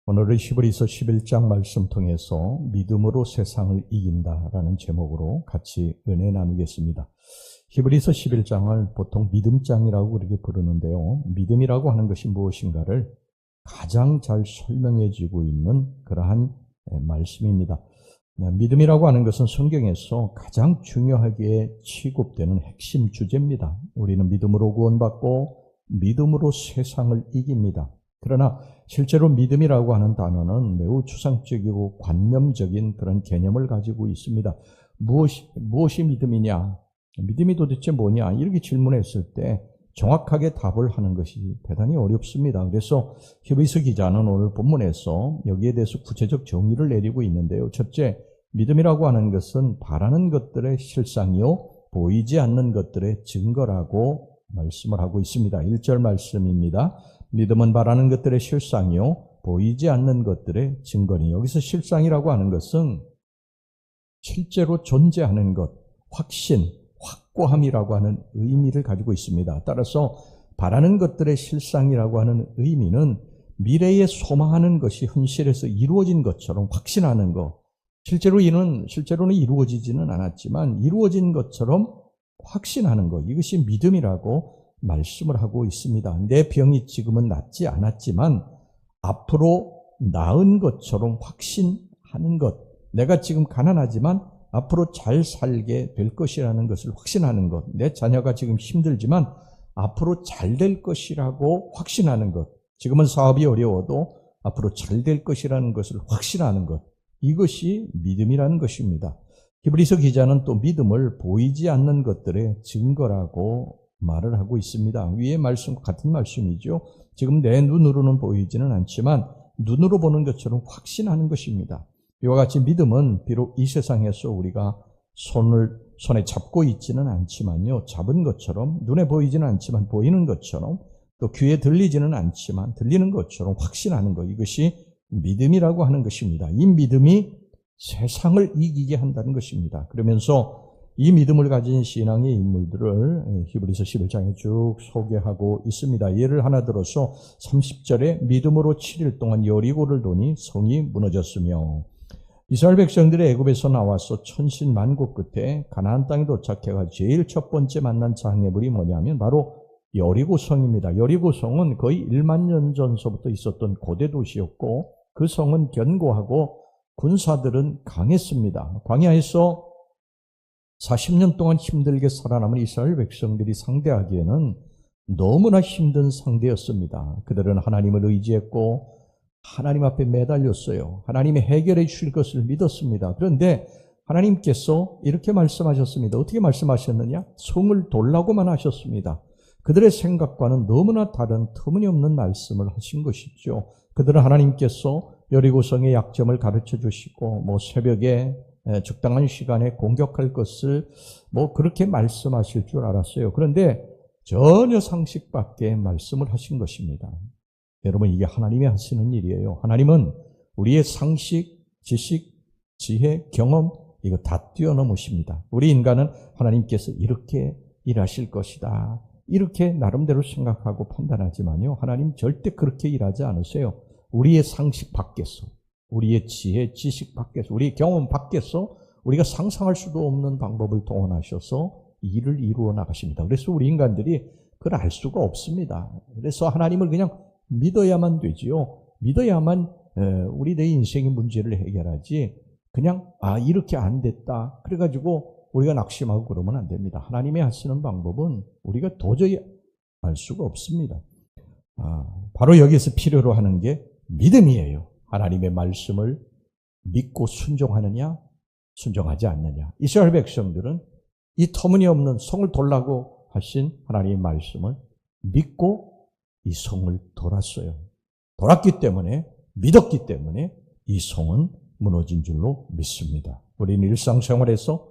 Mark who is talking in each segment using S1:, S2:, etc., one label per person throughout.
S1: 오늘은 히브리서 11장 말씀 통해서 믿음으로 세상을 이긴다라는 제목으로 같이 은혜 나누겠습니다. 히브리서 11장을 보통 믿음장이라고 그렇게 부르는데요. 믿음이라고 하는 것이 무엇인가를 가장 잘 설명해 주고 있는 그러한 말씀입니다. 믿음이라고 하는 것은 성경에서 가장 중요하게 취급되는 핵심 주제입니다. 우리는 믿음으로 구원받고 믿음으로 세상을 이깁니다. 그러나 실제로 믿음이라고 하는 단어는 매우 추상적이고 관념적인 그런 개념을 가지고 있습니다. 무엇이 믿음이냐? 믿음이 도대체 뭐냐? 이렇게 질문했을 때 정확하게 답을 하는 것이 대단히 어렵습니다. 그래서 히브리서 기자는 오늘 본문에서 여기에 대해서 구체적 정의를 내리고 있는데요. 첫째, 믿음이라고 하는 것은 바라는 것들의 실상이요, 보이지 않는 것들의 증거라고 말씀을 하고 있습니다. 1절 말씀입니다. 믿음은 바라는 것들의 실상이요, 보이지 않는 것들의 증거니. 여기서 실상이라고 하는 것은 실제로 존재하는 것, 확신, 확고함이라고 하는 의미를 가지고 있습니다. 따라서 바라는 것들의 실상이라고 하는 의미는 미래에 소망하는 것이 현실에서 이루어진 것처럼 확신하는 것. 실제로는 이루어지지는 않았지만 이루어진 것처럼 확신하는 것. 이것이 믿음이라고 말씀을 하고 있습니다. 내 병이 지금은 낫지 않았지만 앞으로 나은 것처럼 확신하는 것. 내가 지금 가난하지만 앞으로 잘 살게 될 것이라는 것을 확신하는 것. 내 자녀가 지금 힘들지만 앞으로 잘 될 것이라고 확신하는 것. 지금은 사업이 어려워도 앞으로 잘 될 것이라는 것을 확신하는 것. 이것이 믿음이라는 것입니다. 히브리서 기자는 또 믿음을 보이지 않는 것들의 증거라고 말을 하고 있습니다. 위의 말씀 같은 말씀이죠. 지금 내 눈으로는 보이지는 않지만 눈으로 보는 것처럼 확신하는 것입니다. 이와 같이 믿음은 비록 이 세상에서 우리가 손에 잡고 있지는 않지만요, 잡은 것처럼 눈에 보이지는 않지만 보이는 것처럼 또 귀에 들리지는 않지만 들리는 것처럼 확신하는 것, 이것이 믿음이라고 하는 것입니다. 이 믿음이 세상을 이기게 한다는 것입니다. 그러면서 이 믿음을 가진 신앙의 인물들을 히브리서 11장에 쭉 소개하고 있습니다. 예를 하나 들어서 30절에 믿음으로 7일 동안 여리고를 도니 성이 무너졌으며, 이스라엘 백성들이 애굽에서 나와서 천신만고 끝에 가나안 땅에 도착해가 제일 첫 번째 만난 장애물이 뭐냐면 바로 여리고성입니다. 여리고성은 거의 1만 년 전서부터 있었던 고대 도시였고 그 성은 견고하고 군사들은 강했습니다. 광야에서 40년 동안 힘들게 살아남은 이스라엘 백성들이 상대하기에는 너무나 힘든 상대였습니다. 그들은 하나님을 의지했고 하나님 앞에 매달렸어요. 하나님이 해결해 주실 것을 믿었습니다. 그런데 하나님께서 이렇게 말씀하셨습니다. 어떻게 말씀하셨느냐? 성을 돌라고만 하셨습니다. 그들의 생각과는 너무나 다른 터무니없는 말씀을 하신 것이죠. 그들은 하나님께서 여리고성의 약점을 가르쳐 주시고 새벽에 적당한 시간에 공격할 것을 그렇게 말씀하실 줄 알았어요. 그런데 전혀 상식 밖의 말씀을 하신 것입니다. 여러분, 이게 하나님이 하시는 일이에요. 하나님은 우리의 상식, 지식, 지혜, 경험 이거 다 뛰어넘으십니다. 우리 인간은 하나님께서 이렇게 일하실 것이다, 이렇게 나름대로 생각하고 판단하지만요, 하나님 절대 그렇게 일하지 않으세요. 우리의 상식 밖에서, 우리의 지혜, 지식 밖에서, 우리의 경험 밖에서 우리가 상상할 수도 없는 방법을 동원하셔서 일을 이루어 나가십니다. 그래서 우리 인간들이 그걸 알 수가 없습니다. 그래서 하나님을 그냥 믿어야만 되지요. 믿어야만 우리의 인생의 문제를 해결하지, 그냥 이렇게 안 됐다 그래가지고 우리가 낙심하고 그러면 안 됩니다. 하나님이 하시는 방법은 우리가 도저히 알 수가 없습니다. 바로 여기서 필요로 하는 게 믿음이에요. 하나님의 말씀을 믿고 순종하느냐, 순종하지 않느냐. 이스라엘 백성들은 이 터무니없는 성을 돌라고 하신 하나님의 말씀을 믿고 이 성을 돌았어요. 돌았기 때문에, 믿었기 때문에 이 성은 무너진 줄로 믿습니다. 우리는 일상생활에서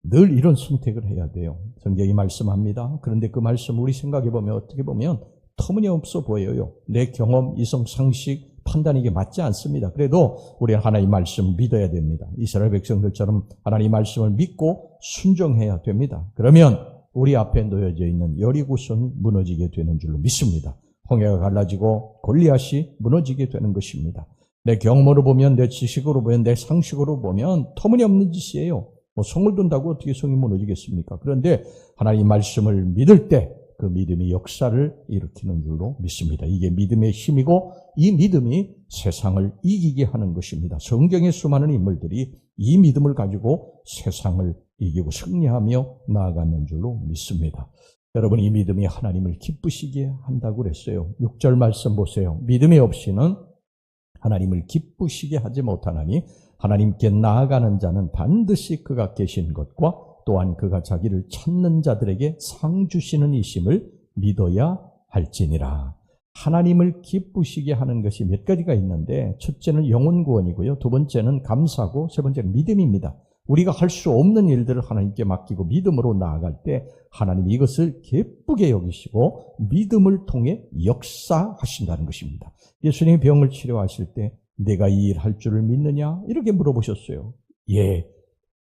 S1: 늘 이런 선택을 해야 돼요. 성경이 말씀합니다. 그런데 그 말씀 우리 생각해보면 어떻게 보면 터무니없어 보여요. 내 경험, 이성, 상식, 판단이 이게 맞지 않습니다. 그래도 우리는 하나님의 말씀을 믿어야 됩니다. 이스라엘 백성들처럼 하나님의 말씀을 믿고 순종해야 됩니다. 그러면 우리 앞에 놓여져 있는 여리고성이 무너지게 되는 줄로 믿습니다. 홍해가 갈라지고 골리앗이 무너지게 되는 것입니다. 내 경험으로 보면, 내 지식으로 보면, 내 상식으로 보면 터무니없는 짓이에요. 성을 둔다고 어떻게 성이 무너지겠습니까? 그런데 하나님 말씀을 믿을 때 그 믿음이 역사를 일으키는 줄로 믿습니다. 이게 믿음의 힘이고 이 믿음이 세상을 이기게 하는 것입니다. 성경의 수많은 인물들이 이 믿음을 가지고 세상을 이기고 승리하며 나아가는 줄로 믿습니다. 여러분, 이 믿음이 하나님을 기쁘시게 한다고 그랬어요. 6절 말씀 보세요. 믿음이 없이는 하나님을 기쁘시게 하지 못하나니 하나님께 나아가는 자는 반드시 그가 계신 것과 또한 그가 자기를 찾는 자들에게 상 주시는 이심을 믿어야 할지니라. 하나님을 기쁘시게 하는 것이 몇 가지가 있는데, 첫째는 영혼 구원이고요, 두 번째는 감사고, 세 번째는 믿음입니다. 우리가 할 수 없는 일들을 하나님께 맡기고 믿음으로 나아갈 때 하나님이 이것을 기쁘게 여기시고 믿음을 통해 역사하신다는 것입니다. 예수님이 병을 치료하실 때 내가 이 일 할 줄을 믿느냐? 이렇게 물어보셨어요. 예,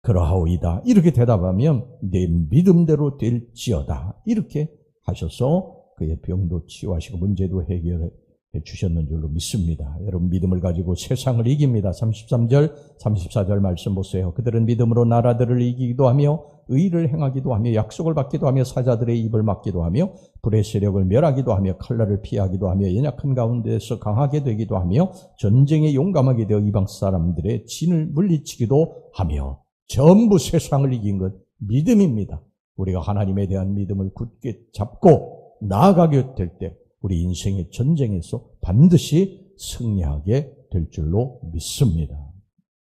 S1: 그러하오이다. 이렇게 대답하면 내 믿음대로 될지어다. 이렇게 하셔서 그의 병도 치유하시고 문제도 해결해 주셨는 줄로 믿습니다. 여러분, 믿음을 가지고 세상을 이깁니다. 33절, 34절 말씀 보세요. 그들은 믿음으로 나라들을 이기기도 하며 의를 행하기도 하며 약속을 받기도 하며 사자들의 입을 막기도 하며 불의 세력을 멸하기도 하며 칼날을 피하기도 하며 연약한 가운데서 강하게 되기도 하며 전쟁에 용감하게 되어 이방 사람들의 진을 물리치기도 하며, 전부 세상을 이긴 것 믿음입니다. 우리가 하나님에 대한 믿음을 굳게 잡고 나아가게 될 때 우리 인생의 전쟁에서 반드시 승리하게 될 줄로 믿습니다.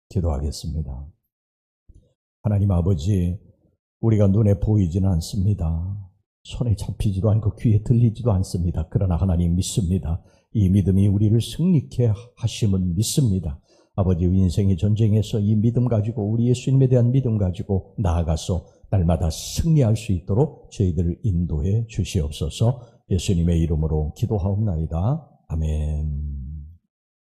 S1: 기도하겠습니다. 하나님 아버지, 우리가 눈에 보이지는 않습니다. 손에 잡히지도 않고 귀에 들리지도 않습니다. 그러나 하나님 믿습니다. 이 믿음이 우리를 승리케 하심은 믿습니다. 아버지, 인생의 전쟁에서 이 믿음 가지고, 우리 예수님에 대한 믿음 가지고 나아가서 날마다 승리할 수 있도록 저희들을 인도해 주시옵소서. 예수님의 이름으로 기도하옵나이다. 아멘.